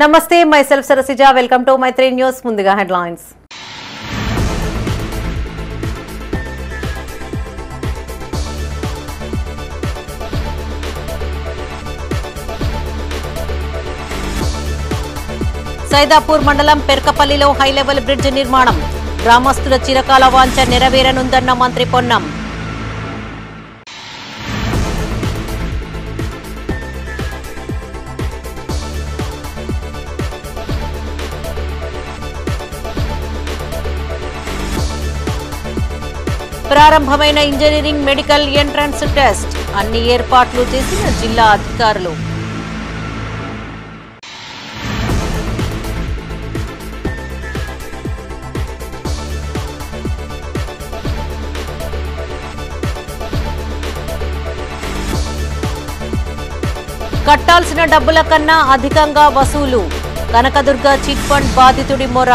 నమస్తే myself Sarasija welcome to my 3 news ముందుగా headlines Saidapur మండలం పెర్కపల్లిలో హై లెవెల్ బ్రిడ్జ్ నిర్మాణం గ్రామస్తుల చిరకాల వాంఛ నెరవేరనుందన్న మంత్రి పొన్నం ప్రారంభమైన ఇంజనీరింగ్ మెడికల్ ఎంట్రన్స్ టెస్ట్ అన్ని ఏర్పాట్లు చేసిన జిల్లా అధికారులు కట్టాల్సిన డబ్బుల కన్నా అధికంగా వసూలు కనకదుర్గ చిట్ ఫండ్ బాధితుడి మొర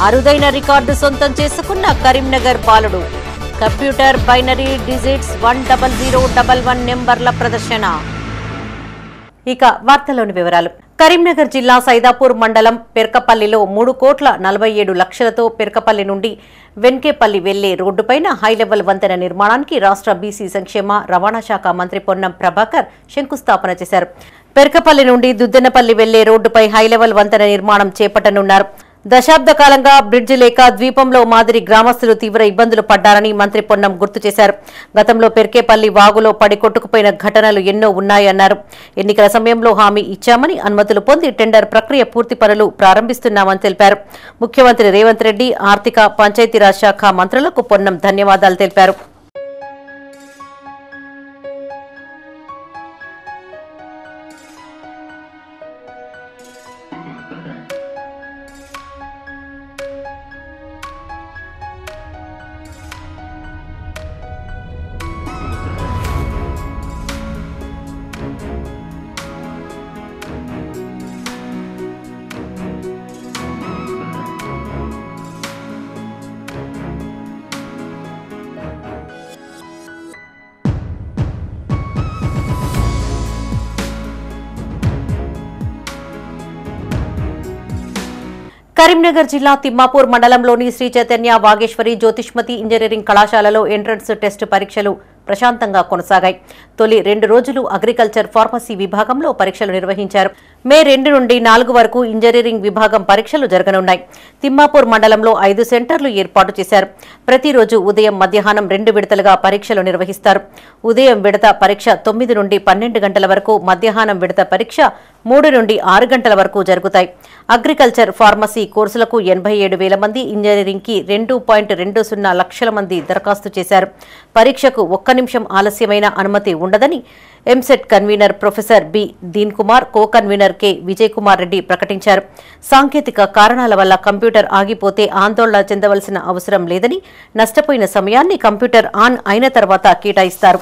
అరుదైన రికార్డు సొంతం చేసుకున్న కరీంనగర్ బాలుడు కంప్యూటర్ బైనరీ డిజిట్స్ 10011 నెంబర్ల ప్రదర్శన ఇక వార్తలోని వివరాలు కరీంనగర్ జిల్లా సైదాపూర్ మండలం పెర్కపల్లిలో 3,47 లక్షలతో పెర్కపల్లి నుండి వెన్కేపల్లి వెళ్లే రోడ్డుపైన హై లెవెల్ వంతెన నిర్మాణానికి రాష్ట్ర బీసీ సంక్షేమ రవాణా శాఖ మంత్రి పొన్నం ప్రభాకర్ శంకుస్థాపన చేశారు. పెర్కపల్లి నుండి దుద్దెనపల్లి వెళ్లే రోడ్డుపై హై లెవెల్ వంతెన నిర్మాణం చేపట్టనున్నారు. దశాబ్ద కాలంగా బ్రిడ్జి లేక ద్వీపంలో మాదిరి గ్రామస్తులు తీవ్ర ఇబ్బందులు పడ్డారని మంత్రి పొన్నం గుర్తు చేశారు. గతంలో పెర్కేపల్లి వాగులో పడి కొట్టుకుపోయిన ఘటనలు ఎన్నో ఉన్నాయన్నారు. ఎన్నికల సమయంలో హామీ ఇచ్చామని అనుమతులు పొంది టెండర్ ప్రక్రియ పూర్తి పనులు ప్రారంభిస్తున్నామని తెలిపారు. ముఖ్యమంత్రి రేవంత్ రెడ్డి ఆర్థిక పంచాయతీరాజ్ శాఖ మంత్రులకు పొన్నం ధన్యవాదాలు తెలిపారు. కరీంనగర్ జిల్లా తిమ్మాపూర్ మండలంలోని శ్రీ చైతన్య వాగేశ్వరి జ్యోతిష్మతి ఇంజనీరింగ్ కళాశాలలో ఎంట్రన్స్ టెస్ట్ పరీక్షలు ప్రశాంతంగా కొనసాగాయి. తొలి 2 రోజులు అగ్రికల్చర్ ఫార్మసీ విభాగంలో పరీక్షలు నిర్వహించారు. మే 2 నుండి 4 వరకు ఇంజనీరింగ్ విభాగం పరీక్షలు జరగనున్నాయి. తిమ్మాపూర్ మండలంలో 5 సెంటర్లు ఏర్పాటు చేశారు. ప్రతిరోజు ఉదయం మధ్యాహ్నం 2 విడతలుగా పరీక్షలు నిర్వహిస్తారు. ఉదయం విడత పరీక్ష 9 నుండి 12 గంటల వరకు, మధ్యాహ్నం విడత పరీక్ష 3 నుండి 6 గంటల వరకు జరుగుతాయి. అగ్రికల్చర్ ఫార్మసీ కోర్సులకు 87,000 మంది, ఇంజనీరింగ్కి 2.20 లక్షల మంది దరఖాస్తు చేశారు. పరీక్షకు 1 నిమిషం ఆలస్యమైన అనుమతి ఉండదని EAMCET convener professor B Deen Kumar, co convener K Vijay Kumar Reddy ప్రకటించారు. సాంకేతిక కారణాల వల్ల కంప్యూటర్ ఆగిపోతే ఆందోళన చెందవలసిన అవసరం లేదని, నష్టపోయిన సమయాన్ని కంప్యూటర్ ఆన్ అయిన తర్వాత కేటాయిస్తారు.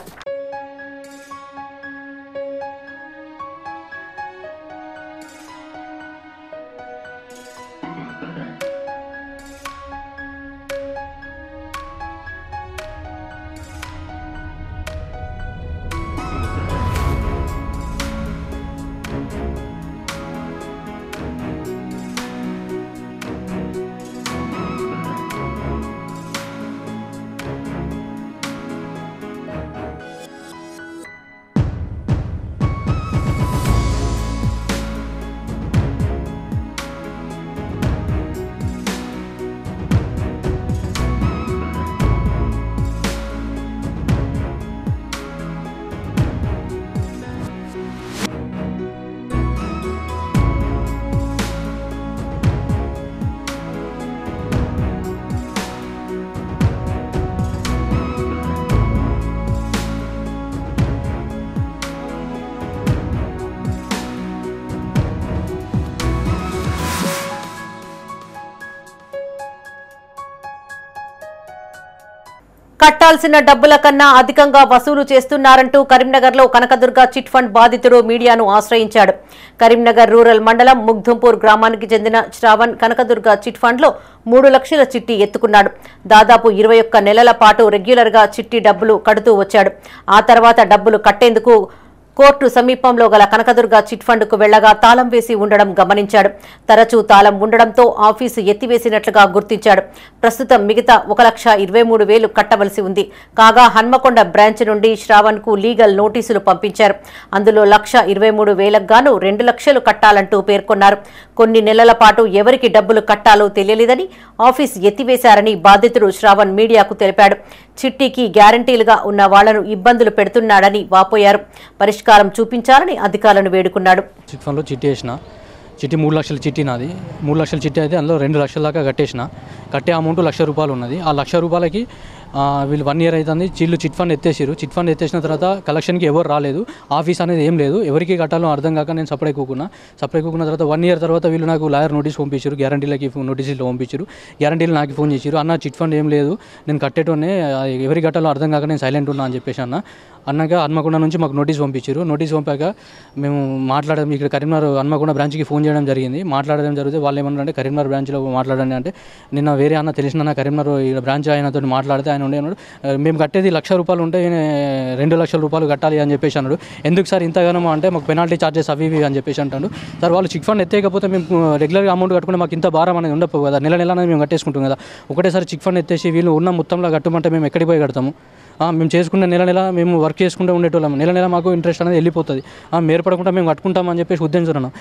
కట్టాల్సిన డబ్బుల కన్నా అధికంగా వసూలు చేస్తున్నారంటూ కరీంనగర్లో కనకదుర్గ చిట్ ఫండ్ బాధితుడు మీడియాను ఆశ్రయించాడు. కరీంనగర్ రూరల్ మండలం ముగ్ధంపూర్ గ్రామానికి చెందిన శ్రావణ్ కనకదుర్గ చిట్ ఫండ్లో 3 లక్షల చిట్టి ఎత్తుకున్నాడు. దాదాపు 21 నెలల పాటు రెగ్యులర్గా చిట్టి డబ్బులు కడుతూ వచ్చాడు. ఆ తర్వాత డబ్బులు కట్టేందుకు కోర్టు సమీపంలో గల కనకదుర్గ చిట్ ఫండ్కు వెళ్లగా తాళం వేసి ఉండడం గమనించాడు. తరచూ తాళం ఉండడంతో ఆఫీసు ఎత్తివేసినట్లుగా గుర్తించాడు. ప్రస్తుతం మిగతా 1,23,000 కట్టవలసి ఉంది. కాగా హన్మకొండ బ్రాంచ్ నుండి శ్రావణ్కు లీగల్ నోటీసులు పంపించారు. అందులో 1,23,000కు గాను 2 లక్షలు కట్టాలంటూ పేర్కొన్నారు. కొన్ని నెలల పాటు ఎవరికి డబ్బులు కట్టాలో తెలియలేదని, ఆఫీస్ ఎత్తివేశారని బాధితుడు శ్రావణ్ మీడియాకు తెలిపాడు. చిట్టీకి గ్యారంటీలుగా ఉన్న వాళ్లను ఇబ్బందులు పెడుతున్నాడని వాపోయారు. పరిష్కారం చూపించాలని అధికారులను వేడుకున్నాడు. చిట్ ఫండ్లో చిట్టి వేసిన చిట్టి 3 లక్షల చిట్టి నాది. 3 లక్షల చిట్టి అయితే అందులో 2 లక్షల దాకా కట్టేసిన. కట్టే అమౌంట్ ₹1,00,000 ఉన్నది. ఆ ₹1,00,000కి వీళ్ళు 1 ఇయర్ అవుతుంది. చిట్ ఫండ్ ఎత్తేసారు. చిట్ ఫండ్ ఎత్తేసిన తర్వాత కలెక్షన్కి ఎవరు రాలేదు. ఆఫీస్ అనేది ఏం లేదు. ఎవరికి కట్టాలో అర్థం కాక నేను సపరేట్ కూకున్న తర్వాత 1 ఇయర్ తర్వాత వీళ్ళు నాకు లాయర్ నోటీస్ పంపించారు. గ్యారంటీలకి నోటీసులు పంపించారు. గ్యారంటీలు నాకు ఫోన్ చేశారు. అన్న చిట్ ఫండ్ ఏం లేదు, నేను కట్టేటోనే, ఎవరికి కట్టాలో అర్థం కాక నేను సైలెంట్ ఉన్నా అని చెప్పేసి అన్నాక హన్మకొండ నుంచి మాకు నోటీస్ పంపించారు. నోటీస్ పంపాక మేము మాట్లాడడం ఇక్కడ కరీంనగర్ హన్మకొండ బ్రాంచ్కి ఫోన్ చేయడం జరిగింది. మాట్లాడడం జరిగితే వాళ్ళు ఏమన్నారంటే కరీంనగర్ బ్రాంచ్లో మాట్లాడండి అంటే, నిన్న వేరే అన్న తెలిసిన కరీంనగర్ ఇక్కడ బ్రాంచ్ ఆయనతో మాట్లాడితే ఆయన ఉండే అన్నాడు, మేము కట్టేది ₹1,00,000 ఉంటే ₹2 లక్షలు కట్టాలి అని చెప్పేసి అన్నాడు. ఎందుకు సార్ ఇంతగానో అంటే మాకు పెనాల్టీ ఛార్జెస్ అవి ఇవి అని చెప్పేసి అంటాడు. సార్ వాళ్ళు చిట్ ఫండ్ ఎత్తేయకపోతే మేము రెగ్యులర్గా అమౌంట్ కట్టుకుంటే మాకు ఇంత భారం అనేది ఉండకపోవు కదా, నెల అనేది మేము కట్టేసుకుంటాం కదా. ఒకటేసారి చిట్ ఫండ్ ఎత్తేసి వీళ్ళు ఉన్న మొత్తంలో కట్టమంటే మేము ఎక్కడికి పోయి కడతాము? మేము చేసుకున్న నెల మేము వర్క్ చేసుకుంటూ ఉండేటోళ్ళం. నెల మాకు ఇంట్రెస్ట్ అనేది వెళ్ళిపోతుంది. మేర్పడకుండా మేము కట్టుకుంటామని చెప్పేసి ఉద్దేశిస్తున్నాం.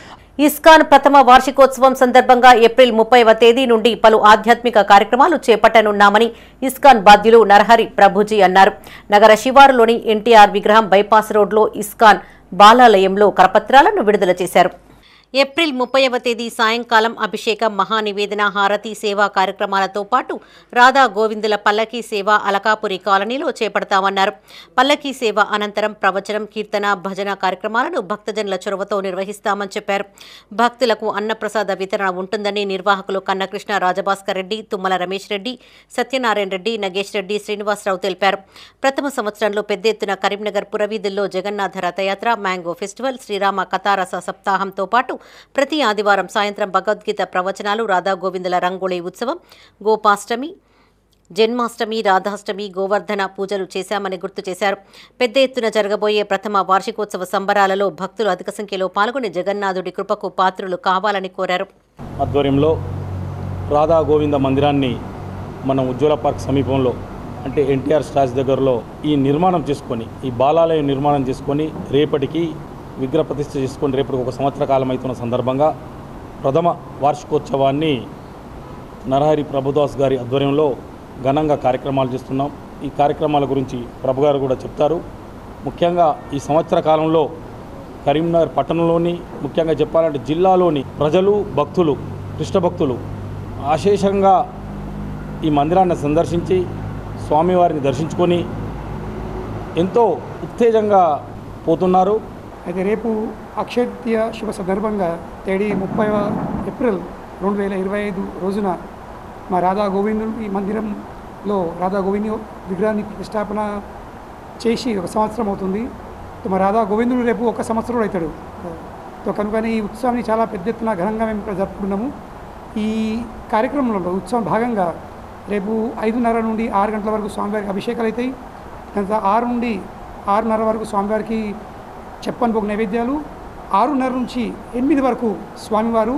ఇస్కాన్ ప్రథమ వార్షికోత్సవం సందర్భంగా ఏప్రిల్ 30వ తేదీ నుండి పలు ఆధ్యాత్మిక కార్యక్రమాలు చేపట్టనున్నామని ఇస్కాన్ బాధ్యులు నరహరి ప్రభుజీ అన్నారు. నగర శివారులోని ఎన్టీఆర్ విగ్రహం బైపాస్ రోడ్లో ఇస్కాన్ బాలాలయంలో కరపత్రాలను విడుదల చేశారు. ఏప్రిల్ 30వ తేదీ సాయంకాలం అభిషేకం, మహానివేదన, హారతి సేవా కార్యక్రమాలతో పాటు రాధా గోవిందుల పల్లకీ సేవ అలకాపురి కాలనీలో చేపడతామన్నారు. పల్లకీ సేవ అనంతరం ప్రవచనం, కీర్తన, భజన కార్యక్రమాలను భక్తజనుల చొరవతో నిర్వహిస్తామని చెప్పారు. భక్తులకు అన్నప్రసాద వితరణ ఉంటుందని నిర్వాహకులు కన్నకృష్ణ, రాజభాస్కర్ రెడ్డి, తుమ్మల రమేష్ రెడ్డి, సత్యనారాయణ రెడ్డి, నగేష్ రెడ్డి, శ్రీనివాసరావు తెలిపారు. ప్రథమ సంవత్సరంలో పెద్ద ఎత్తున కరీంనగర్ పురవీధుల్లో జగన్నాథ రథయాత్ర, మ్యాంగో ఫెస్టివల్, శ్రీరామ కథారస సప్తాహంతో పాటు ప్రతి ఆదివారం సాయంత్రం భగవద్గీత ప్రవచనాలు, రాధా గోవిందుల రంగోళీ ఉత్సవం, గోపాష్టమి, జన్మాష్టమి, రాధాష్టమి, గోవర్ధన పూజలు చేశామని గుర్తు చేశారు. పెద్ద ఎత్తున జరగబోయే ప్రథమ వార్షికోత్సవ సంబరాలలో భక్తులు అధిక సంఖ్యలో పాల్గొని జగన్నాథుడి కృపకు పాత్రులు కావాలని కోరారు. ఆధ్వర్యంలో రాధా గోవింద మందిరాన్ని మన ఉజ్వల పార్క్ సమీపంలో అంటే ఎన్టీఆర్ స్టాచ్యూ దగ్గరలో ఈ నిర్మాణం చేసుకొని, ఈ బాలాలయం నిర్మాణం చేసుకొని రేపటికి విగ్రహ ప్రతిష్ఠ చేసుకొని రేపటికి 1 సంవత్సర కాలం అవుతున్న సందర్భంగా ప్రథమ వార్షికోత్సవాన్ని నరహరి ప్రభుదాస్ గారి ఆధ్వర్యంలో ఘనంగా కార్యక్రమాలు చేస్తున్నాం. ఈ కార్యక్రమాల గురించి ప్రభు గారు కూడా చెప్తారు. ముఖ్యంగా ఈ సంవత్సర కాలంలో కరీంనగర్ పట్టణంలోని, ముఖ్యంగా చెప్పాలంటే జిల్లాలోని ప్రజలు, భక్తులు, కృష్ణ భక్తులు అశేషంగా ఈ మందిరాన్ని సందర్శించి స్వామివారిని దర్శించుకొని ఎంతో ఉత్తేజంగా పోతున్నారు. అయితే రేపు అక్షయ తృతీయ శుభ సందర్భంగా తేదీ 30 ఏప్రిల్ 2025 రోజున మా రాధా గోవిందు ఈ మందిరంలో రాధా గోవిందు విగ్రహాన్ని ప్రతిష్టాపన చేసి 1 సంవత్సరం అవుతుంది. మా రాధా గోవిందుడు రేపు 1 సంవత్సరం అవుతాడు. కనుకని ఈ ఉత్సవాన్ని చాలా పెద్ద ఎత్తున ఘనంగా మేము ఇక్కడ జరుపుకున్నాము. ఈ కార్యక్రమంలో ఉత్సవం భాగంగా రేపు 5:30 నుండి 6 గంటల వరకు స్వామివారికి అభిషేకాలు అవుతాయి. తర్వాత 6 నుండి 6:30 వరకు స్వామివారికి చెప్పని భోగ నైవేద్యాలు, 6:30 నుంచి 8 వరకు స్వామివారు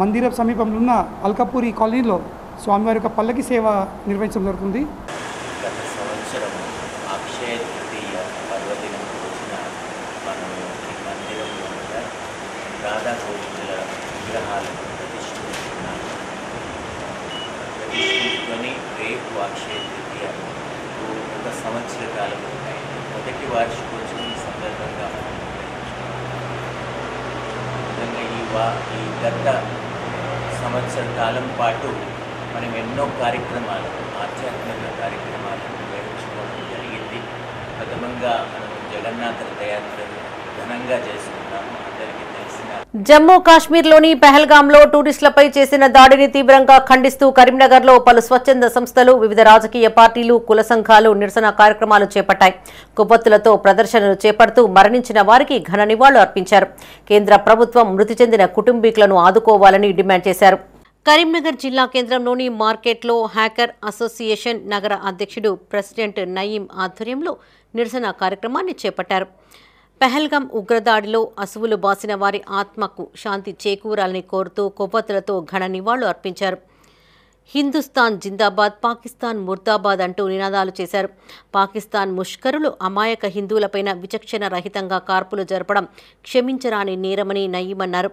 మందిర సమీపంలో ఉన్న అల్కాపురి కాలనీలో స్వామివారి యొక్క పల్లకి సేవ నిర్వహించడం జరుగుతుంది. గత సంవత్సరం అక్షయ తృతీయ పర్వదినం రోజున మనం ఈ మందిరంలో రాధా గోవిందుల విగ్రహాలను ప్రతిష్ఠిస్తున్నాము. ప్రతిష్ఠించుకొని రేపు అక్షయ తృతీయ 1 సంవత్సర కాలం ఉన్నాయి. మొదటి వార్షికోత్సవం సందర్భంగా ఈ గత సంవత్సర కాలం పాటు మనం ఎన్నో కార్యక్రమాలు, ఆధ్యాత్మిక కార్యక్రమాలు నిర్వహించుకోవడం జరిగింది. ప్రథమంగా మనం జగన్నాథ రథయాత్రను ఘనంగా చేసుకున్నాము. అందరికీ తెలిసిన జమ్మూ కాశ్మీర్లోని పెహల్గాంలో టూరిస్టులపై చేసిన దాడిని తీవ్రంగా ఖండిస్తూ కరీంనగర్లో పలు స్వచ్ఛంద సంస్థలు, వివిధ రాజకీయ పార్టీలు, కుల సంఘాలు నిరసన కార్యక్రమాలు చేపట్టాయి. కొవ్వొత్తులతో ప్రదర్శనలు చేపడుతూ మరణించిన వారికి ఘన నివాళులు అర్పించారు. కేంద్ర ప్రభుత్వం మృతి చెందిన కుటుంబీకులను ఆదుకోవాలని డిమాండ్ చేశారు. కరీంనగర్ జిల్లా కేంద్రంలోని మార్కెట్లో హ్యాకర్ అసోసియేషన్ నగర అధ్యక్షుడు ప్రెసిడెంట్ నయీం ఆధ్వర్యంలో నిరసన కార్యక్రమాన్ని చేపట్టారు. పెహల్గాం ఉగ్రదాడిలో అసువులు బాసిన వారి ఆత్మకు శాంతి చేకూరాలని కోరుతూ కొవ్వొత్తులతో ఘన నివాళులు అర్పించారు. హిందుస్థాన్ జిందాబాద్, పాకిస్తాన్ ముర్దాబాద్ అంటూ నినాదాలు చేశారు. పాకిస్తాన్ ముష్కరులు అమాయక హిందువులపైన విచక్షణ రహితంగా కార్పులు జరపడం క్షమించరాని నేరమని నయీం అన్నారు.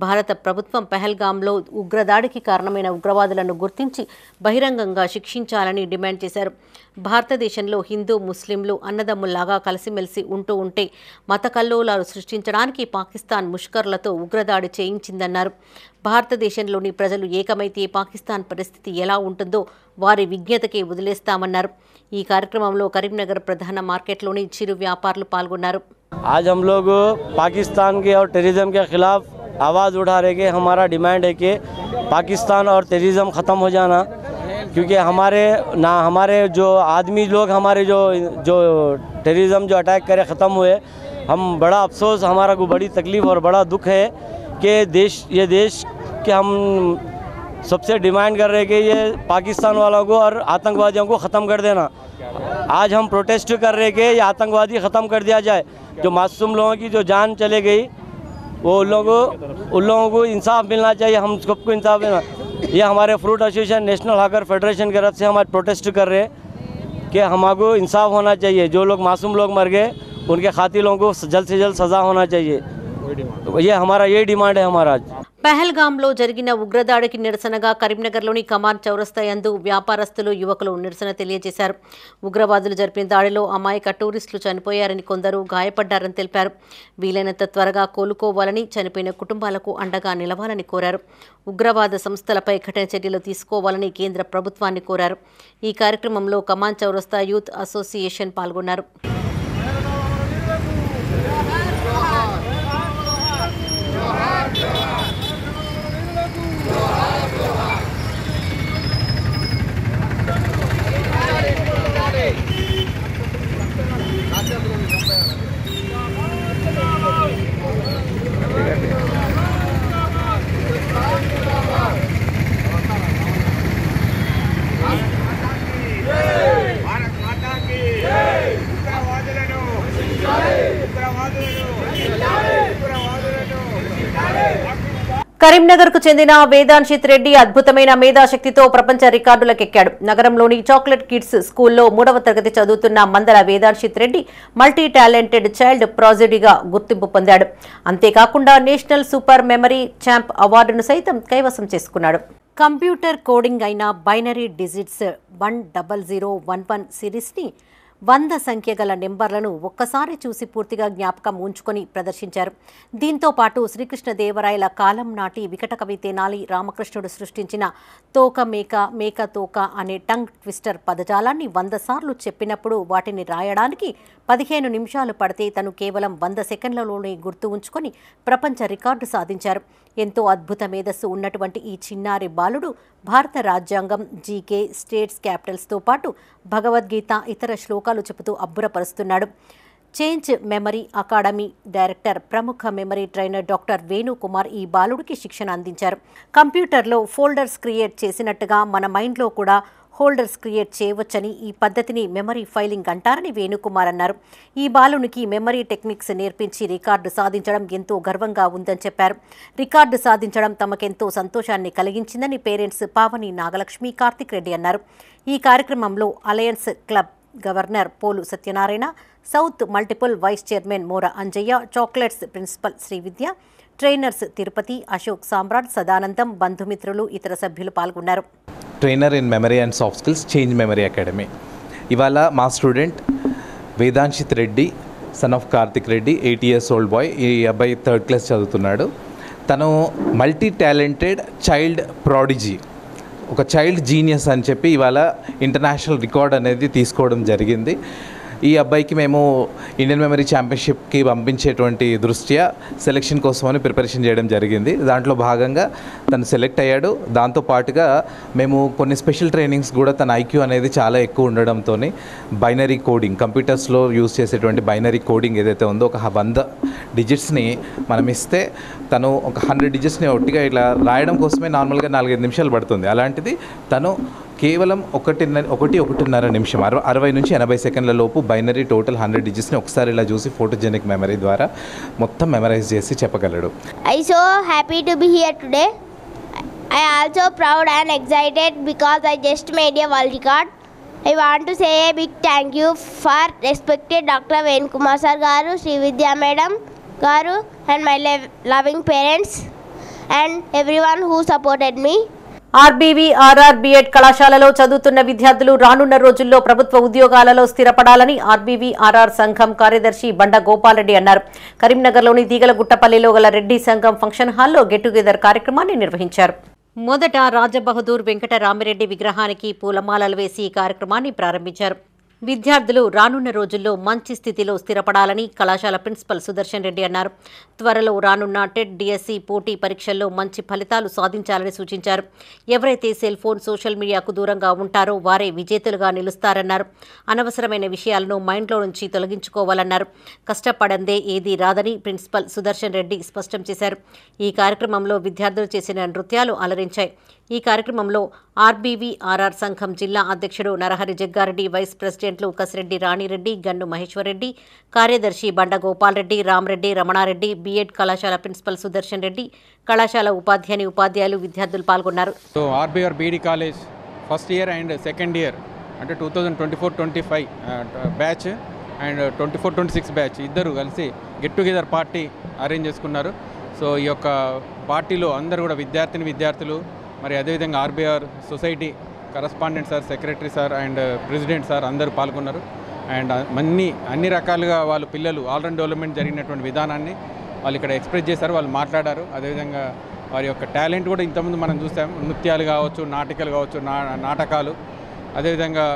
భారత ప్రభుత్వం పెహల్గాంలో ఉగ్రదాడికి కారణమైన ఉగ్రవాదులను గుర్తించి బహిరంగంగా శిక్షించాలని డిమాండ్ చేశారు. భారతదేశంలో హిందూ, ముస్లింలు అన్నదమ్ముల్లాగా కలిసిమెలిసి ఉంటే మత కల్లోలాలు సృష్టించడానికి పాకిస్తాన్ ముష్కరులతో ఉగ్రదాడి చేయించిందన్నారు. భారతదేశంలోని ప్రజలు ఏకమైతే పాకిస్తాన్ పరిస్థితి ఎలా ఉంటుందో వారి విజ్ఞతకే వదిలేస్తామన్నారు. ఈ కార్యక్రమంలో కరీంనగర్ ప్రధాన మార్కెట్లోని చిరు వ్యాపారులు పాల్గొన్నారు. आज हम लोग पाकिस्तान के और टेररिज्म के खिलाफ आवाज़ उठा रहे कि हमारा डिमांड है कि पाकिस्तान और टेररिज्म ख़त्म हो जाना, क्योंकि हमारे जो आदमी लोग हमारे जो टेररिज्म जो अटैक करे ख़त्म हुए, हम बड़ा अफसोस, हमारा को बड़ी तकलीफ़ और बड़ा दुख है कि ये देश के हम सबसे डिमांड कर रहे हैं कि ये पाकिस्तान वालों को और आतंकवादियों को ख़त्म कर देना। आज हम प्रोटेस्ट कर रहे हैं कि ये आतंकवादी ख़त्म कर दिया जाए। जो मासूम लोगों की जो जान चले गई वो उन लोगों को इंसाफ मिलना चाहिए, हम सबको इंसाफ मिलना। ये हमारे fruit association national hacker federation की तरफ से हम आज प्रोटेस्ट कर रहे हैं कि हमको इंसाफ होना चाहिए। जो लोग मासूम लोग मर गए उनके खातिलों को जल्द से जल्द सज़ा होना चाहिए। ये डिमांड है हमारा। పెహల్గాంలో జరిగిన ఉగ్రదాడికి నిరసనగా కరీంనగర్లోని కమాన్ చౌరస్తా యందు వ్యాపారస్తులు, యువకులు నిరసన తెలియజేశారు. ఉగ్రవాదులు జరిపిన దాడిలో అమాయక టూరిస్టులు చనిపోయారని, కొందరు గాయపడ్డారని తెలిపారు. వీలైనంత త్వరగా కోలుకోవాలని, చనిపోయిన కుటుంబాలకు అండగా నిలవాలని కోరారు. ఉగ్రవాద సంస్థలపై కఠిన చర్యలు తీసుకోవాలని కేంద్ర ప్రభుత్వాన్ని కోరారు. ఈ కార్యక్రమంలో కమాన్ చౌరస్తా యూత్ అసోసియేషన్ పాల్గొన్నారు. కరీంనగర్కు చెందిన వేదాంశిత్ రెడ్డి అద్భుతమైన మేధాశక్తితో ప్రపంచ రికార్డులకెక్కాడు. నగరంలోని చాక్లెట్ కిడ్స్ స్కూల్లో 3వ తరగతి చదువుతున్న మందల వేదాంశిత్ రెడ్డి మల్టీ టాలెంటెడ్ చైల్డ్ ప్రాజెక్టుగా గుర్తింపు పొందాడు. అంతేకాకుండా నేషనల్ సూపర్ మెమరీ ఛాంప్ అవార్డును సైతం కైవసం చేసుకున్నాడు. కంప్యూటర్ కోడింగ్ అయిన బైనరీ డిజిట్స్ 10011 సిరీస్ని 100 సంఖ్య గల నెంబర్లను ఒక్కసారి చూసి పూర్తిగా జ్ఞాపకం ఉంచుకొని ప్రదర్శించారు. దీంతో పాటు శ్రీకృష్ణదేవరాయల కాలం నాటి వికట కవి తెనాలి రామకృష్ణుడు సృష్టించిన తోక మేక, మేక తోక అనే టంగ్ ట్విస్టర్ పదజాలాన్ని 100 సార్లు చెప్పినప్పుడు వాటిని రాయడానికి 15 నిమిషాలు పడితే తను కేవలం 100 సెకండ్లలోనే గుర్తు ఉంచుకొని ప్రపంచ రికార్డు సాధించారు. ఎంతో అద్భుత మేధస్సు ఉన్నటువంటి ఈ చిన్నారి బాలుడు భారత రాజ్యాంగం, జీకే, స్టేట్స్ క్యాపిటల్స్తో పాటు భగవద్గీత, ఇతర శ్లోకాలు చెబుతూ అబ్బురపరుస్తున్నాడు. చేంజ్ మెమరీ అకాడమీ డైరెక్టర్, ప్రముఖ మెమరీ ట్రైనర్ డాక్టర్ వేణుకుమార్ ఈ బాలుడికి శిక్షణ అందించారు. కంప్యూటర్లో ఫోల్డర్స్ క్రియేట్ చేసినట్టుగా మన మైండ్లో కూడా హోల్డర్స్ క్రియేట్ చేయవచ్చని, ఈ పద్ధతిని మెమరీ ఫైలింగ్ అంటారని వేణుకుమార్ అన్నారు. ఈ బాలునికి మెమరీ టెక్నిక్స్ నేర్పించి రికార్డు సాధించడం ఎంతో గర్వంగా ఉందని చెప్పారు. రికార్డు సాధించడం తమకెంతో సంతోషాన్ని కలిగించిందని పేరెంట్స్ పావని నాగలక్ష్మి, కార్తిక్ రెడ్డి అన్నారు. ఈ కార్యక్రమంలో alliance club governor Polu Satyanarayana, south multiple vice chairman Mora Anjaiah, chocolates principal Srividya, trainers Tirupati, Ashok Samrat, Sadanandam, బంధుమిత్రులు, ఇతర సభ్యులు పాల్గొన్నారు. Trainer in memory and soft skills, change memory academy. ఇవాళ మా student Vedanshith Reddy, son of Karthik Reddy, 8 years old boy. ఈ అబ్బాయి 3rd class చదువుతున్నాడు. తను మల్టీ టాలెంటెడ్ చైల్డ్ ప్రాడిజీ, ఒక చైల్డ్ జీనియస్ అని చెప్పి ఇవాళ ఇంటర్నేషనల్ రికార్డ్ అనేది తీసుకోవడం జరిగింది. ఈ అబ్బాయికి మేము ఇండియన్ మెమరీ ఛాంపియన్షిప్కి పంపించేటువంటి దృష్ట్యా సెలెక్షన్ కోసమని ప్రిపరేషన్ చేయడం జరిగింది. దాంట్లో భాగంగా తను సెలెక్ట్ అయ్యాడు. దాంతోపాటుగా మేము కొన్ని స్పెషల్ ట్రైనింగ్స్ కూడా తన ఐక్యూ అనేది చాలా ఎక్కువ ఉండడంతో బైనరీ కోడింగ్, కంప్యూటర్స్లో యూజ్ చేసేటువంటి బైనరీ కోడింగ్ ఏదైతే ఉందో ఒక 100 డిజిట్స్ని మనం ఇస్తే తను ఒక 100 డిజిట్స్ని ఒట్టిగా ఇట్లా రాయడం కోసమే నార్మల్గా 4-5 నిమిషాలు పడుతుంది. అలాంటిది తను కేవలం 1-1.5 నిమిషం 60 నుంచి 80 సెకండ్ల లోపు బైనరీ టోటల్ 100 డిజిట్స్ని ఒకసారి ఇలా చూసి ఫోటోజెనిక్ మెమరీ ద్వారా మొత్తం మెమరైజ్ చేసి చెప్పగలడు. I so happy to be here today. I also proud and excited because I just made a world record. I want to say a big thank you for respected Dr. Venkumar sir garu, Srividya madam garu, and my loving parents and everyone who supported me. RBV RR BEd కళాశాలలో చదువుతున్న విద్యార్థులు రానున్న రోజుల్లో ప్రభుత్వ ఉద్యోగాలలో స్థిరపడాలని ఆర్బీవీ RR సంఘం కార్యదర్శి బండ గోపాలరెడ్డి అన్నారు. కరీంనగర్లోని తీగలగుట్టపల్లిలో గల రెడ్డి సంఘం ఫంక్షన్ హాల్లో గెట్ టుగెదర్ కార్యక్రమాన్ని నిర్వహించారు. మొదట రాజబహదూర్ వెంకటరామిరెడ్డి విగ్రహానికి పూలమాలలు వేసి ఈ కార్యక్రమాన్ని ప్రారంభించారు. విద్యార్థులు రానున్న రోజుల్లో మంచి స్థితిలో స్థిరపడాలని కళాశాల ప్రిన్సిపల్ సుదర్శన్ రెడ్డి అన్నారు. త్వరలో రానున్న టెట్ డిఎస్సి పోటీ పరీక్షల్లో మంచి ఫలితాలు సాధించాలని సూచించారు. ఎవరైతే సెల్ ఫోన్ సోషల్ మీడియాకు దూరంగా ఉంటారో వారే విజేతలుగా నిలుస్తారన్నారు. అనవసరమైన విషయాలను మైండ్లో నుంచి తొలగించుకోవాలన్నారు. కష్టపడందే ఏదీ రాదని ప్రిన్సిపల్ సుదర్శన్ రెడ్డి స్పష్టం చేశారు. ఈ కార్యక్రమంలో విద్యార్థులు చేసిన నృత్యాలు అలరించాయి. ఈ కార్యక్రమంలో ఆర్బీవీ ఆర్ఆర్ సంఘం జిల్లా అధ్యక్షుడు నరహరి జగ్గారెడ్డి, వైస్ ప్రెసిడెంట్లు కసిరెడ్డి రాణిరెడ్డి, గన్ను మహేశ్వరరెడ్డి, కార్యదర్శి బండ గోపాలరెడ్డి, రామరెడ్డి, రమణారెడ్డి, బీఎడ్ కళాశాల ప్రిన్సిపల్ సుదర్శన్ రెడ్డి, కళాశాల ఉపాధ్యాయులు విద్యార్థులు పాల్గొన్నారు. So RBR B Ed college first year and second year అంటే 2024-25 బ్యాచ్ అండ్ 24-26 బ్యాచ్ ఇద్దరు కలిసి గెట్ టుగెదర్ పార్టీ అరేంజ్ చేసుకున్నారు. సో ఈ యొక్క పార్టీలో అందరూ కూడా విద్యార్థులు మరి అదేవిధంగా RBR society correspondent sir, secretary sir and president sir అందరూ పాల్గొన్నారు. అండ్ అన్ని రకాలుగా వాళ్ళు పిల్లలు ఆల్రౌండ్ డెవలప్మెంట్ జరిగినటువంటి విధానాన్ని వాళ్ళు ఇక్కడ ఎక్స్ప్రెస్ చేశారు, వాళ్ళు మాట్లాడారు. అదేవిధంగా వారి యొక్క టాలెంట్ కూడా ఇంతకుముందు మనం చూసాం, నృత్యాలు కావచ్చు, నాటికలు కావచ్చు, నాటకాలు, అదేవిధంగా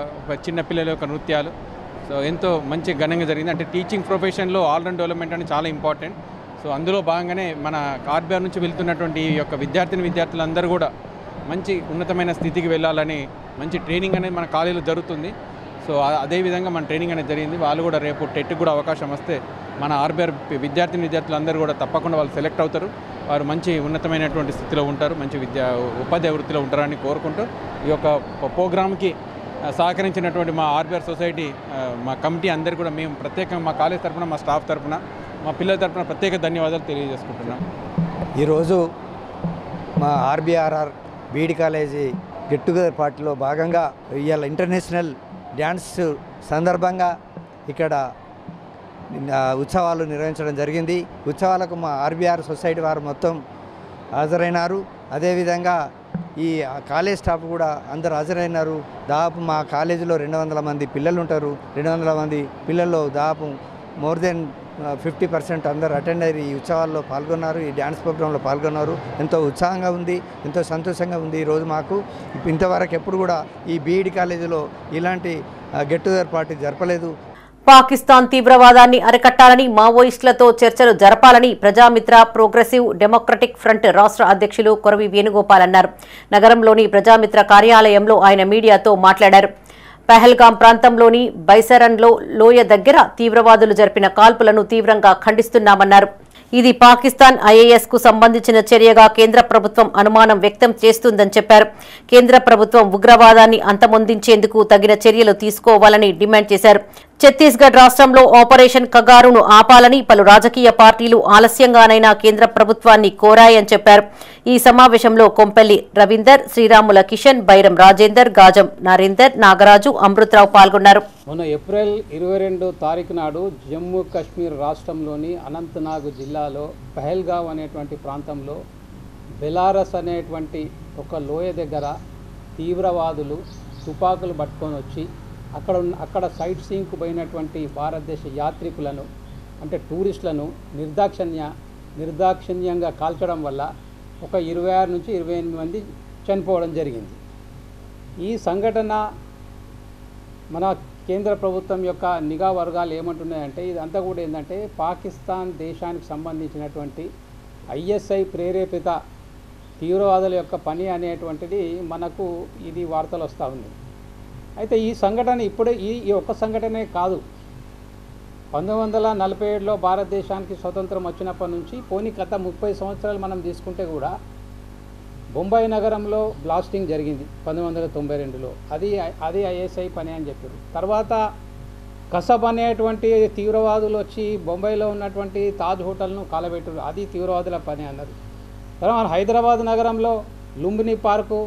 చిన్న పిల్లల యొక్క నృత్యాలు. సో ఎంతో మంచి ఘనంగా జరిగింది. అంటే టీచింగ్ ప్రొఫెషన్లో ఆల్రౌండ్ డెవలప్మెంట్ అనేది చాలా ఇంపార్టెంట్. సో అందులో భాగంగానే మన ఆర్బీఆర్ నుంచి వెళ్తున్నటువంటి ఈ యొక్క విద్యార్థులందరూ కూడా మంచి ఉన్నతమైన స్థితికి వెళ్ళాలని మంచి ట్రైనింగ్ అనేది మన కాలేజీలో జరుగుతుంది. సో అదేవిధంగా మన ట్రైనింగ్ అనేది జరిగింది. వాళ్ళు కూడా రేపు టెట్కి కూడా అవకాశం వస్తే మన ఆర్బీఆర్ విద్యార్థులందరూ కూడా తప్పకుండా వాళ్ళు సెలెక్ట్ అవుతారు. వారు మంచి ఉన్నతమైనటువంటి స్థితిలో ఉంటారు, మంచి ఉపాధ్యాయ వృత్తిలో ఉంటారని కోరుకుంటూ ఈ యొక్క ప్రోగ్రామ్కి సహకరించినటువంటి మా ఆర్బీఆర్ సొసైటీ మా కమిటీ అందరికీ కూడా మేము ప్రత్యేకంగా మా కాలేజ్ తరఫున, మా స్టాఫ్ తరఫున, మా పిల్లల తరఫున ప్రత్యేక ధన్యవాదాలు తెలియజేసుకుంటున్నాం. ఈరోజు మా ఆర్బీఆర్ఆర్ బీఈడి కాలేజీ గెట్ టుగెదర్ పార్టీలో భాగంగా ఇవాళ ఇంటర్నేషనల్ డ్యాన్స్ సందర్భంగా ఇక్కడ ఉత్సవాలు నిర్వహించడం జరిగింది. ఉత్సవాలకు మా ఆర్బీఆర్ సొసైటీ వారు మొత్తం హాజరైనారు. అదేవిధంగా ఈ కాలేజ్ స్టాఫ్ కూడా అందరు హాజరైనారు. దాదాపు మా కాలేజీలో 200 మంది పిల్లలు ఉంటారు. 200 మంది పిల్లల్లో దాదాపు మోర్ దెన్ 50% అందరు అటెండ్ అయ్యి ఈ ఉత్సవాల్లో పాల్గొన్నారు, ఈ డ్యాన్స్ ప్రోగ్రాంలో పాల్గొన్నారు. ఎంతో ఉత్సాహంగా ఉంది, ఎంతో సంతోషంగా ఉంది. ఈరోజు మాకు ఇంతవరకు ఎప్పుడు కూడా ఈ బీఈడి కాలేజీలో ఇలాంటి గెట్ టుగెదర్ పార్టీ జరపలేదు. పాకిస్తాన్ తీవ్రవాదాన్ని అరికట్టాలని, మావోయిస్టులతో చర్చలు జరపాలని ప్రజామిత్ర ప్రోగ్రెసివ్ డెమోక్రటిక్ ఫ్రంట్ రాష్ట్ర అధ్యక్షులు కొరవి వేణుగోపాల్ అన్నారు. నగరంలోని ప్రజామిత్ర కార్యాలయంలో ఆయన మీడియాతో మాట్లాడారు. పహల్గాం ప్రాంతంలోని బైసరన్లో లోయ దగ్గర తీవ్రవాదులు జరిపిన కాల్పులను తీవ్రంగా ఖండిస్తున్నామన్నారు. ఇది పాకిస్తాన్ ఐఏఎస్కు సంబంధించిన చర్యగా కేంద్ర ప్రభుత్వం అనుమానం వ్యక్తం చేస్తుందని చెప్పారు. కేంద్ర ప్రభుత్వం ఉగ్రవాదాన్ని అంతమొందించేందుకు తగిన చర్యలు తీసుకోవాలని డిమాండ్ చేశారు. ఛత్తీస్గఢ్ రాష్ట్రంలో ఆపరేషన్ కగారును ఆపాలని పలు రాజకీయ పార్టీలు ఆలస్యంగానైనా కేంద్ర ప్రభుత్వాన్ని కోరాయని చెప్పారు. ఈ సమావేశంలో కొంపెల్లి రవీందర్, శ్రీరాముల కిషన్, బైరం రాజేందర్, గాజం నరేందర్, నాగరాజు, అమృతరావు పాల్గొన్నారు. మొన్న ఏప్రిల్ 22 తారీఖు నాడు జమ్మూ కాశ్మీర్ రాష్ట్రంలోని అనంతనాగ్ జిల్లాలో పహల్గావ్ అనేటువంటి ప్రాంతంలో బెలారస్ అనేటువంటి ఒక లోయ దగ్గర తీవ్రవాదులు తుపాకులు పట్టుకొని వచ్చి అక్కడ సైట్ సీయింగ్కు పోయినటువంటి భారతదేశ యాత్రికులను అంటే టూరిస్టులను నిర్దాక్షిణ్యంగా కాల్చడం వల్ల ఒక 26 నుంచి 28 మంది చనిపోవడం జరిగింది. ఈ సంఘటన మన కేంద్ర ప్రభుత్వం యొక్క నిఘా వర్గాలు ఏమంటున్నాయంటే ఇదంతా కూడా ఏంటంటే పాకిస్తాన్ దేశానికి సంబంధించినటువంటి ISI ప్రేరేపిత తీవ్రవాదుల యొక్క పని అనేటువంటిది మనకు ఇది వార్తలు వస్తూ ఉంది. అయితే ఈ సంఘటన ఇప్పుడే ఈ ఒక్క సంఘటనే కాదు. 1947లో భారతదేశానికి స్వతంత్రం వచ్చినప్పటి నుంచి పోనీ గత 30 సంవత్సరాలు మనం తీసుకుంటే కూడా బొంబాయి నగరంలో బ్లాస్టింగ్ జరిగింది 1992లో. అది ISI పని అని చెప్పారు. తర్వాత కసబ్ అనేటువంటి తీవ్రవాదులు వచ్చి బొంబాయిలో ఉన్నటువంటి తాజ్ హోటల్ను కాలబెట్టారు, అది తీవ్రవాదుల పని అన్నారు. తర్వాత హైదరాబాద్ నగరంలో లుంబిని పార్కు,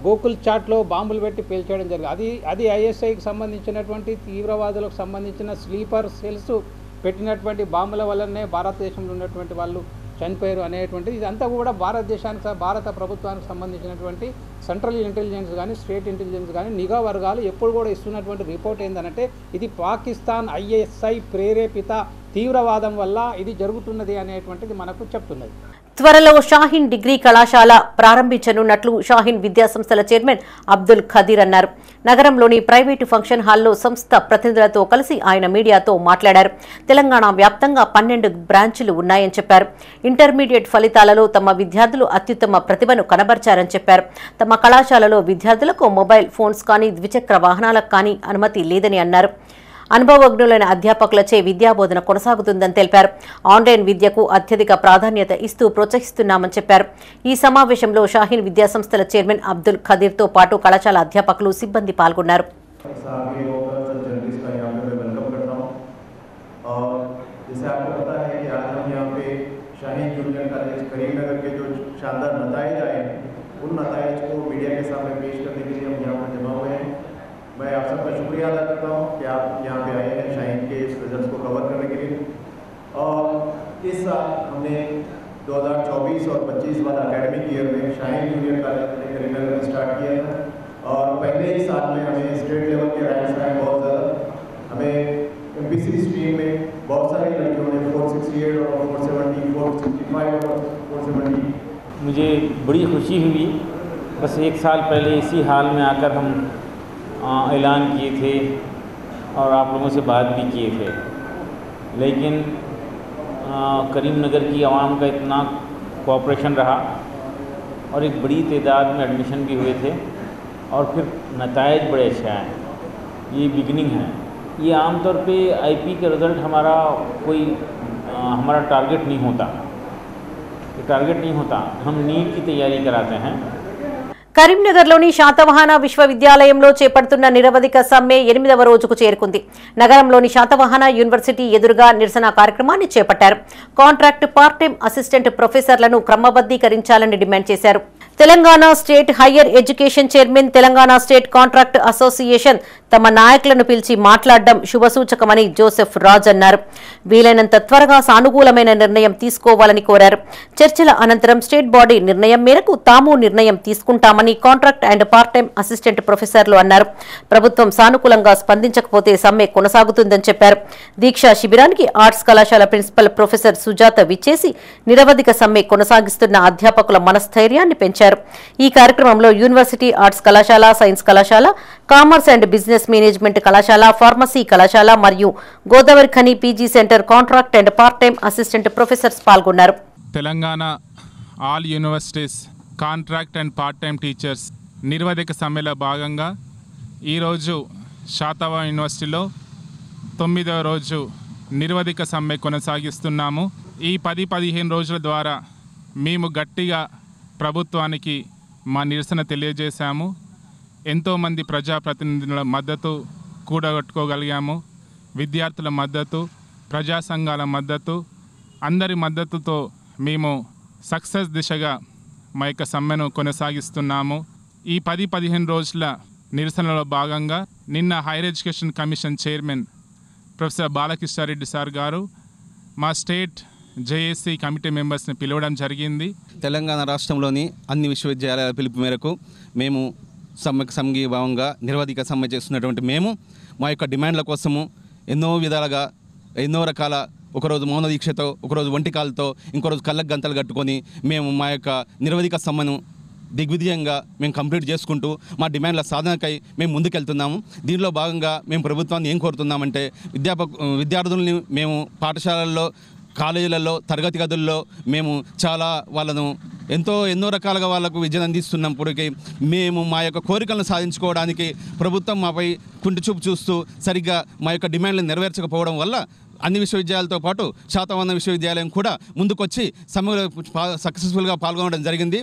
గోకుల్ చాట్లో బాంబులు పెట్టి పేల్చేయడం జరిగింది, అది ISIకి సంబంధించినటువంటి తీవ్రవాదులకు సంబంధించిన స్లీపర్ సెల్స్ పెట్టినటువంటి బాంబుల వల్లనే భారతదేశంలో ఉన్నటువంటి వాళ్ళు చనిపోయారు అనేటువంటిది. ఇదంతా కూడా భారత ప్రభుత్వానికి సంబంధించినటువంటి సెంట్రల్ ఇంటెలిజెన్స్ కానీ స్టేట్ ఇంటెలిజెన్స్ కానీ నిఘా వర్గాలు ఎప్పుడు కూడా ఇస్తున్నటువంటి రిపోర్ట్ ఏంటంటే ఇది పాకిస్తాన్ ISI ప్రేరేపిత తీవ్రవాదం వల్ల ఇది జరుగుతున్నది అనేటువంటిది మనకు చెప్తున్నది. త్వరలో షాహీన్ డిగ్రీ కళాశాల ప్రారంభించనున్నట్లు షాహీన్ విద్యాసంస్థల చైర్మన్ అబ్దుల్ ఖదీర్ అన్నారు. నగరంలోని ప్రైవేటు ఫంక్షన్ హాల్లో సంస్థ ప్రతినిధులతో కలిసి ఆయన మీడియాతో మాట్లాడారు. తెలంగాణ వ్యాప్తంగా 12 బ్రాంచులు ఉన్నాయని చెప్పారు. ఇంటర్మీడియట్ ఫలితాలలో తమ విద్యార్థులు అత్యుత్తమ ప్రతిభను కనబర్చారని చెప్పారు. తమ కళాశాలలో విద్యార్థులకు మొబైల్ ఫోన్స్ కానీ ద్విచక్ర వాహనాలకు కానీ అనుమతి లేదని అన్నారు. అనుభవజ్ఞులైన అధ్యాపకులచే విద్యాబోధన కొనసాగుతుందని తెలిపారు. ఆన్లైన్ విద్యకు అత్యధిక ప్రాధాన్యత ఇస్తూ ప్రోత్సహిస్తున్నామని చెప్పారు. ఈ సమావేశంలో షాహీన్ విద్యాసంస్థల చైర్మన్ అబ్దుల్ ఖదీర్తో పాటు కళాశాల అధ్యాపకులు, సిబ్బంది పాల్గొన్నారు. मैं आप सबका शुक्रिया अदा करता हूँ कि आप यहाँ पे आए हैं शाहीन के इस रिजल्ट को कवर करने के लिए। और इस साल हमने 2024 और 25 वाला एकेडमिक ईयर में शाहीन जूनियर कॉलेज में करिकुलर स्टार्ट किया था और पहले ही साल में हमें स्टेट लेवल के रैंक्स आए बहुत ज़्यादा। हमें MPC स्ट्रीम में बहुत सारी लड़कियों ने 468 और 470, 465 और 470। मुझे बड़ी खुशी हुई। बस एक साल पहले इसी हाल में आकर हम ऐलान किए थे और आप लोगों से बात भी किए थे, लेकिन करीमनगर की आवाम का इतना कोऑपरेशन रहा और एक बड़ी तादाद में एडमिशन भी हुए थे और फिर नतायज बड़े अच्छे आए। ये बिगनिंग है। ये आमतौर पे IP का रिज़ल्ट हमारा कोई हमारा टारगेट नहीं होता, हम नीट की तैयारी कराते हैं। కరీంనగర్లోని శాతవాహన విశ్వవిద్యాలయంలో చేపడుతున్న నిరవధిక సమ్మె 8వ రోజుకు చేరుకుంది. నగరంలోని శాతవాహన యూనివర్సిటీ ఎదురుగా నిరసన కార్యక్రమాన్ని చేపట్టారు. కాంట్రాక్ట్ పార్ట్ టైం అసిస్టెంట్ ప్రొఫెసర్లను క్రమబద్ధీకరించాలని డిమాండ్ చేశారు. Telangana state higher education chairman, Telangana state contract association తమ నాయకులను పిలిచి మాట్లాడడం శుభసూచకమని జోసెఫ్ రాజ్ అన్నారు. వీలైనంత త్వరగా సానుకూలమైన నిర్ణయం తీసుకోవాలని కోరారు. చర్చల అనంతరం స్టేట్ బాడీ నిర్ణయం మేరకు తాము నిర్ణయం తీసుకుంటామని contract and part time assistant ప్రొఫెసర్లు అన్నారు. ప్రభుత్వం సానుకూలంగా స్పందించకపోతే సమ్మె కొనసాగుతుందని చెప్పారు. దీక్షా శిబిరానికి ఆర్ట్స్ కళాశాల ప్రిన్సిపల్ ప్రొఫెసర్ సుజాత విచ్చేసి నిరవధిక సమ్మె కొనసాగిస్తున్న అధ్యాపకుల మనస్థైర్యాన్ని పెంచారు. ఈ కార్యక్రమంలో యూనివర్సిటీ ఆర్ట్స్ కళాశాల, సైన్స్ కళాశాల, కామర్స్ అండ్ బిజినెస్ మేనేజ్మెంట్ కళాశాల, ఫార్మసీ కళాశాల మరియు Godavarikhani PG centre contract and part time assistant professors పాల్గొన్నారు. Telangana all universities contract and part time teachers నిరవధిక సమ్మెలో భాగంగా ఈరోజు శాతవా యూనివర్సిటీలో 9వ రోజు నిరవధిక సమ్మె కొనసాగిస్తున్నాము. ఈ 10-15 రోజుల ద్వారా మేము గట్టిగా ప్రభుత్వానికి మా నిరసన తెలియజేశాము. ఎంతోమంది ప్రజాప్రతినిధుల మద్దతు కూడగట్టుకోగలిగాము. విద్యార్థుల మద్దతు, ప్రజా సంఘాల మద్దతు, అందరి మద్దతుతో మేము సక్సెస్ దిశగా మా యొక్క సమ్మెను కొనసాగిస్తున్నాము. ఈ 10-15 రోజుల నిరసనలో భాగంగా నిన్న higher education commission chairman professor Balakrishnareddy sir గారు మా స్టేట్ జేఏసీ కమిటీ మెంబర్స్ని పిలవడం జరిగింది. తెలంగాణ రాష్ట్రంలోని అన్ని విశ్వవిద్యాలయాల పిలుపు మేరకు మేము సమ్మెకు సంఘీభావంగా నిరవధిక సమ్మె చేస్తున్నటువంటి మేము మా యొక్క డిమాండ్ల కోసము ఎన్నో విధాలుగా ఎన్నో రకాల ఒకరోజు మౌన దీక్షతో, ఒకరోజు ఒంటికాలతో, ఇంకో రోజు కళ్ళకు గంతలు కట్టుకొని మేము మా యొక్క నిరవధిక సమ్మెను దిగ్విజయంగా మేము కంప్లీట్ చేసుకుంటూ మా డిమాండ్ల సాధనకై మేము ముందుకెళ్తున్నాము. దీనిలో భాగంగా మేము ప్రభుత్వాన్ని ఏం కోరుతున్నామంటే విద్యార్థుల్ని మేము పాఠశాలల్లో, కాలేజీలలో, తరగతి గదుల్లో మేము చాలా వాళ్ళను ఎన్నో రకాలుగా వాళ్ళకు విద్యను అందిస్తున్నప్పటికీ మేము మా యొక్క కోరికలను సాధించుకోవడానికి ప్రభుత్వం మాపై కుంటిచూపు చూస్తూ సరిగ్గా మా యొక్క డిమాండ్లను నెరవేర్చకపోవడం వల్ల అన్ని విశ్వవిద్యాలయాలతో పాటు శాతవాహన విశ్వవిద్యాలయం కూడా ముందుకొచ్చి సక్సెస్ఫుల్గా పాల్గొనడం జరిగింది.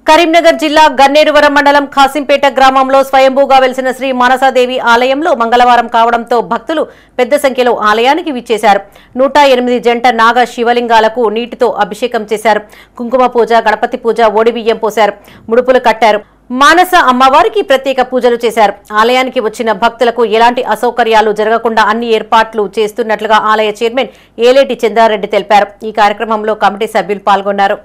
కరీంనగర్ జిల్లా గన్నేరువరం మండలం ఖాసింపేట గ్రామంలో స్వయంభూగా వెలిసిన శ్రీ మానసాదేవి ఆలయంలో మంగళవారం కావడంతో భక్తులు పెద్ద సంఖ్యలో ఆలయానికి విచ్చేశారు. 108 జంట నాగ శివలింగాలకు నీటితో అభిషేకం చేశారు. కుంకుమ పూజ, గణపతి పూజ, ఓడిబియ్యం పోశారు, ముడుపులు కట్టారు. మానస అమ్మవారికి ప్రత్యేక పూజలు చేశారు. ఆలయానికి వచ్చిన భక్తులకు ఎలాంటి అసౌకర్యాలు జరగకుండా అన్ని ఏర్పాట్లు చేస్తున్నట్లుగా ఆలయ చైర్మన్ ఏలేటి చంద్రారెడ్డి తెలిపారు. ఈ కార్యక్రమంలో కమిటీ సభ్యులు పాల్గొన్నారు.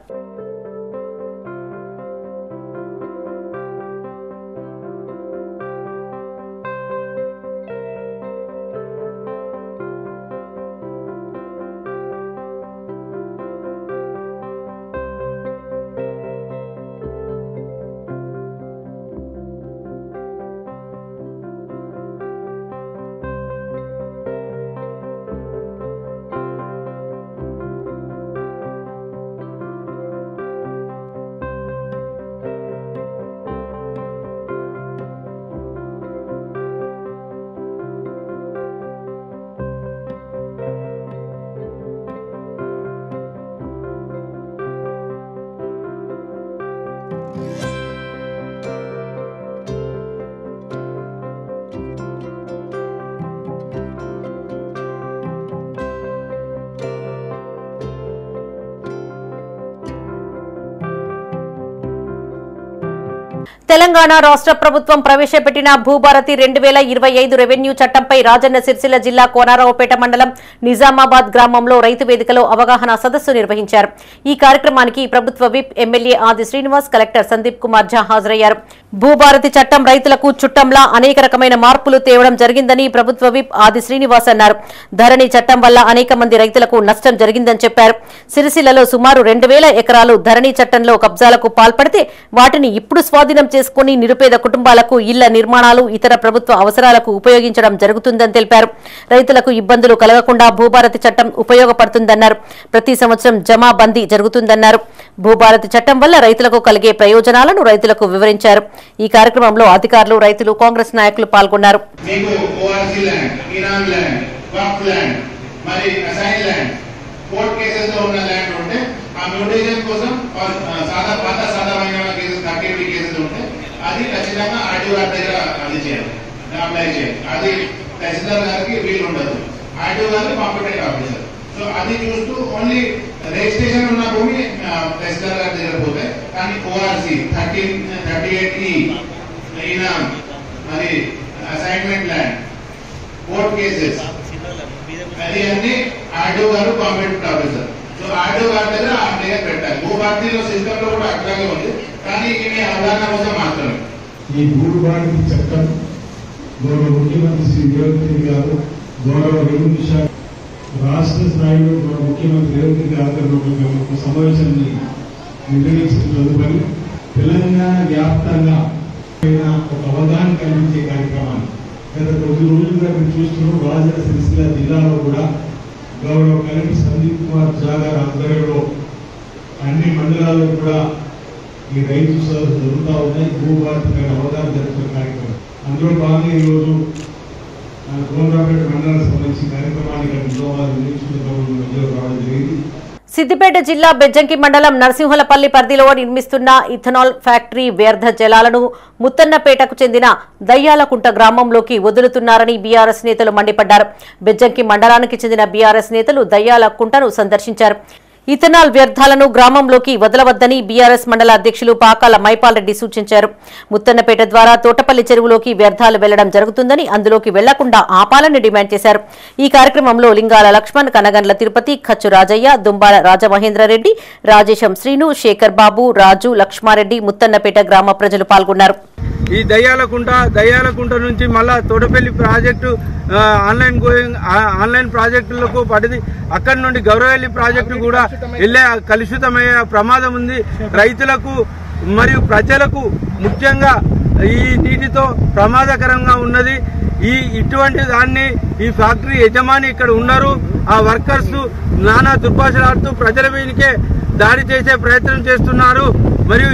తెలంగాణ రాష్ట్ర ప్రభుత్వం ప్రవేశపెట్టిన భూభారతి 2025 రెవెన్యూ చట్టంపై రాజన్న సిరిసిల్ల జిల్లా కోనరావుపేట మండలం నిజామాబాద్ గ్రామంలో రైతు వేదికలో అవగాహన సదస్సు నిర్వహించారు. ఈ కార్యక్రమానికి ప్రభుత్వ విప్ ఎమ్మెల్యే ఆది శ్రీనివాస్, కలెక్టర్ సందీప్ కుమార్ ఝా హాజరయ్యారు. భూభారతి చట్టం రైతులకు చుట్టంలా అనేక రకమైన మార్పులు తేవడం జరిగిందని ప్రభుత్వ విప్ ఆది శ్రీనివాస్ అన్నారు. ధరణి చట్టం వల్ల అనేక మంది రైతులకు నష్టం జరిగిందని చెప్పారు. సిరిసిల్లలో సుమారు 2000 ఎకరాలు ధరణి చట్టంలో కబ్జాలకు పాల్పడితే వాటిని ఇప్పుడు స్వాధీనం చేసుకుని నిరుపేద కుటుంబాలకు ఇళ్ల నిర్మాణాలు, ఇతర ప్రభుత్వ అవసరాలకు ఉపయోగించడం జరుగుతుందని తెలిపారు. రైతులకు ఇబ్బందులు కలగకుండా భూభారతి చట్టం ఉపయోగపడుతుందన్నారు. ప్రతి సంవత్సరం జమాబందీ జరుగుతుందన్నారు. భూభారతి చట్టం వల్ల రైతులకు కలిగే ప్రయోజనాలను రైతులకు వివరించారు. ఈ కార్యక్రమంలో అధికారులు, రైతులు, కాంగ్రెస్ నాయకులు పాల్గొన్నారు. అది ఖచ్చితంగా ఆర్టీఓ గారి దగ్గర అది చేయాలి, అప్లై చేయాలి. అది తహసీల్దార్ గారికి వీలు ఉండదు, ఆర్టీఓ గారు కాంపిటెంట్ ఆఫీసర్. సో అది చూస్తూ ఓన్లీ రిజిస్ట్రేషన్ ఉన్న భూమి తహసీల్దార్ గారి దగ్గర పోతాయి. కానీ ఓఆర్సి 38E అయినా మరి అసైన్మెంట్ ల్యాండ్, కోర్ట్ కేసెస్, అది అన్ని ఆర్టీఓ గారు కాంపిటెంట్ ఆఫీసర్. సో ఆర్టీఓ గారి దగ్గర ఆ దగ్గర పెట్టాలి. భూభారతిలో సిస్టమ్ లో కూడా అట్లాగే ఉంది, కానీ ఇది అవగాహన కోసం మాత్రమే. ఈ భూభారతి చట్టం గౌరవ ముఖ్యమంత్రి శ్రీ రేవంత్ రెడ్డి గారు, గౌరవ రెవెన్యూ శాఖ రాష్ట్ర స్థాయిలో గౌరవ ముఖ్యమంత్రి రేవంత్ రెడ్డి ఆధ్వర్యంలో ఒక సమావేశాన్ని నిర్వహించుకున్నందుకని తెలంగాణ వ్యాప్తంగా ఒక అవగాహన కల్పించే కార్యక్రమాన్ని గత కొద్ది రోజులుగా మీరు చూస్తున్నాం. రాజన్న సిరిసిల్ల జిల్లాలో కూడా గౌరవ కలెక్టర్ సందీప్ కుమార్ ఝా గారి ఆధ్వర్యంలో అన్ని మండలాల్లో కూడా ఈ రైతు సదస్సు జరుగుతూ ఉన్నాయి. భూభారతి పైన అవగాహన జరుగుతున్న కార్యక్రమం. అందులో భాగంగా ఈరోజు కోనరావుపేట మండలానికి సంబంధించిన కార్యక్రమాన్ని నిజామాబాద్ మధ్యలో రావడం జరిగింది. సిద్దిపేట జిల్లా బెజ్జంకి మండలం నరసింహులపల్లి పరిధిలో నిర్మిస్తున్న ఇథనాల్ ఫ్యాక్టరీ వ్యర్థ జలాలను ముత్తన్నపేటకు చెందిన దయ్యాలకుంట గ్రామంలోకి వదులుతున్నారని బీఆర్ఎస్ నేతలు మండిపడ్డారు. బెజ్జంకి మండలానికి చెందిన బీఆర్ఎస్ నేతలు దయ్యాలకుంటను సందర్శించారు. ఇథనాల్ వ్యర్థాలను గ్రామంలోకి వదలవద్దని బీఆర్ఎస్ మండల అధ్యక్షులు పాకాల మైపాల్ రెడ్డి సూచించారు. ముత్తన్నపేట ద్వారా తోటపల్లి చెరువులోకి వ్యర్థాలు వెళ్లడం జరుగుతుందని, అందులోకి వెళ్లకుండా ఆపాలని డిమాండ్ చేశారు. ఈ కార్యక్రమంలో లింగాల లక్ష్మణ్, కనగండ్ల తిరుపతి, ఖచ్చు రాజయ్య, దుంబాల రాజమహేంద్రరెడ్డి, రాజేశం శ్రీను, శేఖర్ బాబు, రాజు, లక్ష్మారెడ్డి, ముత్తన్నపేట గ్రామ ప్రజలు పాల్గొన్నారు. ఈ దయ్యాలకుంట నుంచి మళ్ళా తోటపల్లి ప్రాజెక్టు ఆన్లైన్ ప్రాజెక్టులకు పడింది. అక్కడి నుండి గౌరవల్లి ప్రాజెక్టు కూడా వెళ్ళే కలుషితమయ్యే ప్రమాదం ఉంది. రైతులకు మరియు ప్రజలకు ముఖ్యంగా ఈ నీటితో ప్రమాదకరంగా ఉన్నది. ఇటువంటి దాన్ని ఈ ఫ్యాక్టరీ యజమాని ఇక్కడ ఉన్నారు. ఆ వర్కర్స్ నానా దుర్భాషలాడుతూ ప్రజల మీదకే దాడి చేసే ప్రయత్నం చేస్తున్నారు. మరియు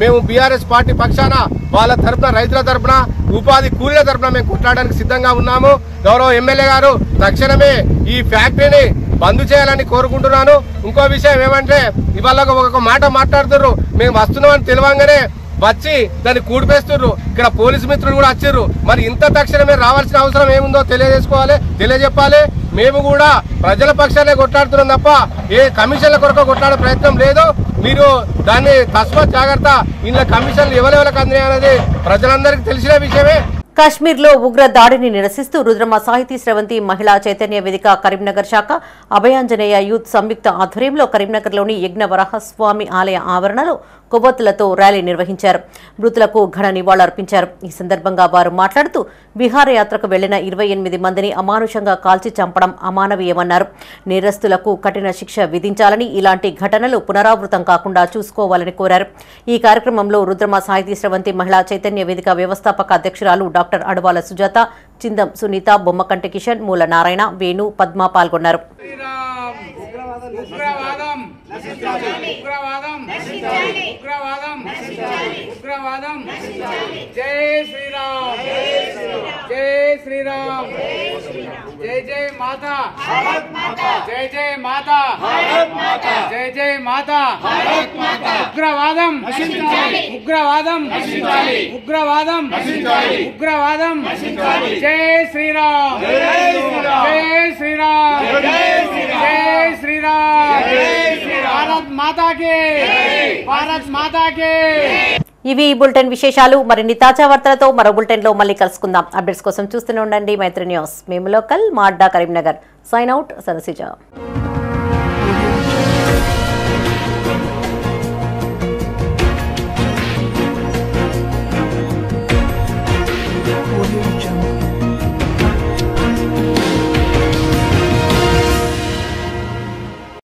మేము బీఆర్ఎస్ పార్టీ పక్షాన వాళ్ళ తరపున, రైతుల తరపున, ఉపాధి కూలీల తరపున మేము కొట్లాడడానికి సిద్ధంగా ఉన్నాము. గౌరవ ఎమ్మెల్యే గారు తక్షణమే ఈ ఫ్యాక్టరీని బంద్ చేయాలని కోరుకుంటున్నాను. ఇంకో విషయం ఏమంటే ఇవాళ ఒక మాట మాట్లాడుతున్నారు, మేము వస్తున్నామని తెలియంగానే వచ్చి దాన్ని కూడిపేస్తున్నారు. ఇక్కడ పోలీసు మిత్రులు కూడా వచ్చారు. మరి ఇంత తక్షణమే రావాల్సిన అవసరం ఏముందో తెలియజెప్పాలి. మేము కూడా ప్రజల పక్షాలే కొట్లాడుతున్నాం తప్ప ఏ కమిషన్ల కొరకు కొట్లాడే ప్రయత్నం లేదు. మీరు దాన్ని తస్మాత్ జాగ్రత్త. ఇందులో కమిషన్లు ఎవరెవరికి అందినాయి అనేది ప్రజలందరికీ తెలిసిన విషయమే. కాశ్మీర్లో ఉగ్ర దాడిని నిరసిస్తూ రుద్రమ సాహితీ స్రవంతి మహిళా చైతన్య వేదిక కరీంనగర్ శాఖ అభయాంజనేయ యూత్ సంయుక్త ఆధ్వర్యంలో కరీంనగర్లోని యజ్ఞ వరాహస్వామి ఆలయ ఆవరణలో కొవ్వొత్తులతో ర్యాలీ నిర్వహించారు. మృతులకు ఘన నివాళులర్పించారు. ఈ సందర్భంగా వారు మాట్లాడుతూ విహారయాత్రకు వెళ్లిన 28 మందిని అమానుషంగా కాల్చి చంపడం అమానవీయమన్నారు. నేరస్తులకు కఠిన శిక్ష విధించాలని, ఇలాంటి ఘటనలు పునరావృతం కాకుండా చూసుకోవాలని కోరారు. ఈ కార్యక్రమంలో రుద్రమ సాహితీ స్రవంతి మహిళా చైతన్య వేదిక వ్యవస్థాపక అధ్యక్షురాలు డాక్టర్ అడవాల సుజాత, చిందం సునీత, బొమ్మకంటి కిషన్, మూల నారాయణ, వేణు, పద్మ పాల్గొన్నారు. జై శ్రీరామ్, జై శ్రీరామ్, జై జై మాతా, జై జై మాతా, జై జై మాతా. ఉగ్రవాదం, ఉగ్రవాదం, ఉగ్రవాదం, ఉగ్రవాదం. జై శ్రీరామ్, జై శ్రీరామ్, జై శ్రీరామ్. భారత్ మాతా కే, భారత్ మాతా కే. ఇవి ఈ బులెటిన్ విశేషాలు. మరిన్ని తాజా వార్తలతో మరో బులెటిన్ లో మళ్ళీ కలుసుకుందాం. అప్డేట్స్ కోసం చూస్తూనే ఉండండి మైత్రి న్యూస్. మేము లోకల్, మా అడ్డా కరీంనగర్. Sign out, సనసిజ.